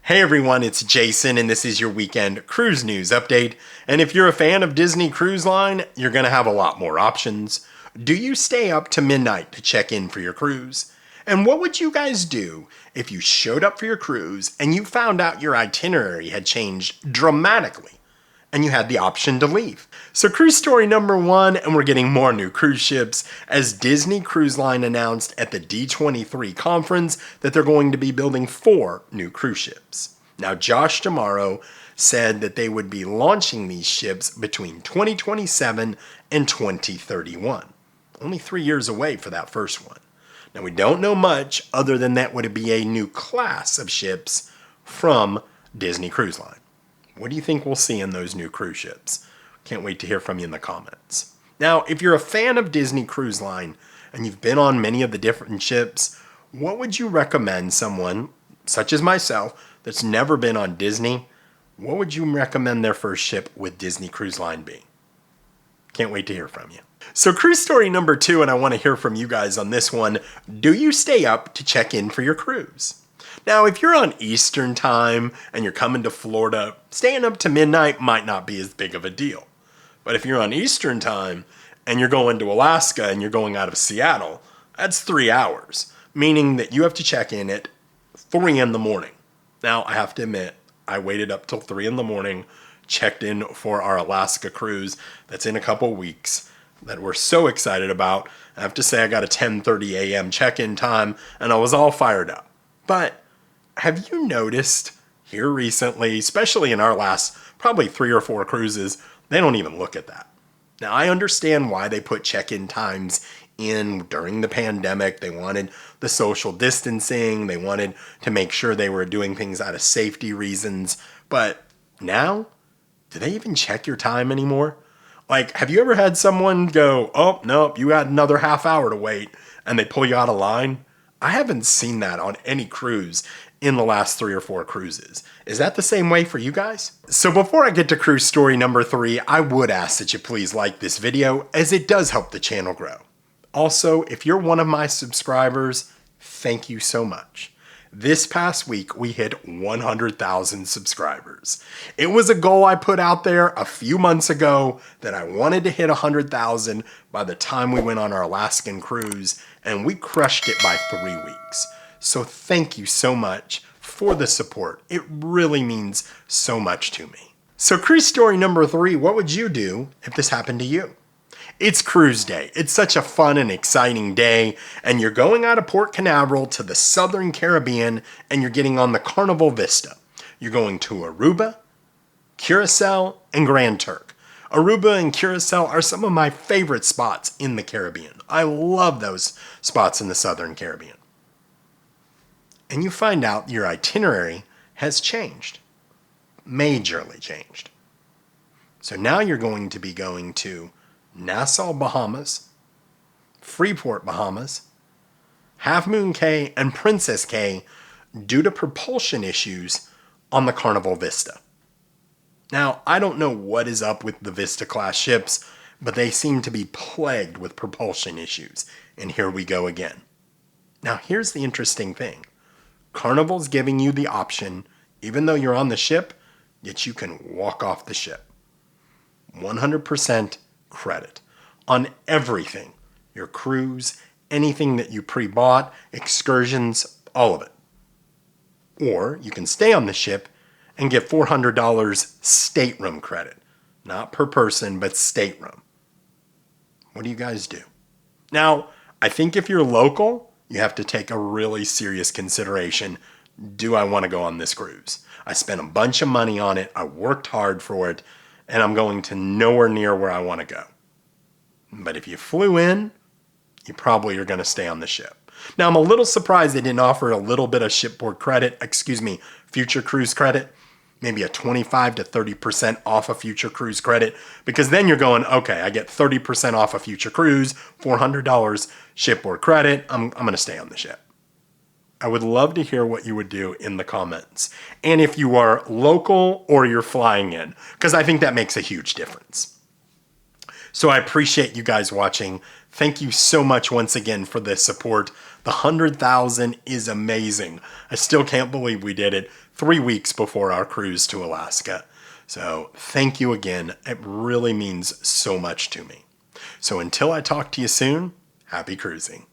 Hey everyone, it's Jason and this is your weekend cruise news update. And if you're a fan of Disney Cruise Line, you're going to have a lot more options. Do you stay up to midnight to check in for your cruise? And what would you guys do if you showed up for your cruise and you found out your itinerary had changed dramatically and you had the option to leave? So cruise story number one, and we're getting more new cruise ships as Disney Cruise Line announced at the D23 conference that they're going to be building 4 new cruise ships. Now Josh D'Amaro said that they would be launching these ships between 2027 and 2031. Only 3 years away for that first one. Now we don't know much other than that would be a new class of ships from Disney Cruise Line. What do you think we'll see in those new cruise ships? Can't wait to hear from you in the comments. Now, if you're a fan of Disney Cruise Line and you've been on many of the different ships, what would you recommend someone, such as myself, that's never been on Disney, what would you recommend their first ship with Disney Cruise Line be? Can't wait to hear from you. So cruise story number 2, and I want to hear from you guys on this one. Do you stay up to check in for your cruise? Now, if you're on Eastern time and you're coming to Florida, staying up to midnight might not be as big of a deal. But if you're on Eastern time and you're going to Alaska and you're going out of Seattle, that's 3 hours, meaning that you have to check in at 3 in the morning. Now, I have to admit, I waited up till 3 in the morning, checked in for our Alaska cruise that's in a couple weeks that we're so excited about. I have to say I got a 10:30 a.m. check-in time and I was all fired up. But have you noticed here recently, especially in our last probably 3 or 4 cruises, they don't even look at that. Now, I understand why they put check-in times in during the pandemic. They wanted the social distancing. They wanted to make sure they were doing things out of safety reasons. But now, do they even check your time anymore? Like, have you ever had someone go, oh, nope, you got another half hour to wait, and they pull you out of line? I haven't seen that on any cruise in the last 3 or 4 cruises. Is that the same way for you guys? So before I get to cruise story number 3, I would ask that you please like this video as it does help the channel grow. Also, if you're one of my subscribers, thank you so much. This past week, we hit 100,000 subscribers. It was a goal I put out there a few months ago that I wanted to hit 100,000 by the time we went on our Alaskan cruise, and we crushed it by 3 weeks. So thank you so much for the support. It really means so much to me. So cruise story number 3, what would you do if this happened to you? It's cruise day. It's such a fun and exciting day, and you're going out of Port Canaveral to the Southern Caribbean, and you're getting on the Carnival Vista. You're going to Aruba, Curacao, and Grand Turk. Aruba and Curacao are some of my favorite spots in the Caribbean. I love those spots in the Southern Caribbean. And you find out your itinerary has changed, majorly changed. So now you're going to be going to Nassau, Bahamas, Freeport, Bahamas, Half Moon Cay, and Princess Cay due to propulsion issues on the Carnival Vista. Now, I don't know what is up with the Vista class ships, but they seem to be plagued with propulsion issues. And here we go again. Now, here's the interesting thing. Carnival's giving you the option, even though you're on the ship, that you can walk off the ship. 100% credit on everything. Your cruise, anything that you pre-bought, excursions, all of it. Or you can stay on the ship and get $400 stateroom credit. Not per person, but stateroom. What do you guys do? Now, I think if you're local, you have to take a really serious consideration. Do I want to go on this cruise? I spent a bunch of money on it. I worked hard for it, and I'm going to nowhere near where I want to go. But if you flew in, you probably are going to stay on the ship. Now, I'm a little surprised they didn't offer a little bit of shipboard credit, future cruise credit, maybe a 25 to 30% off a future cruise credit, because then you're going, okay, I get 30% off a future cruise, $400 shipboard credit, I'm going to stay on the ship. I would love to hear what you would do in the comments. And if you are local or you're flying in, because I think that makes a huge difference. So I appreciate you guys watching. Thank you so much once again for the support. The 100,000 is amazing. I still can't believe we did it. 3 weeks before our cruise to Alaska. So thank you again. It really means so much to me. So until I talk to you soon, happy cruising.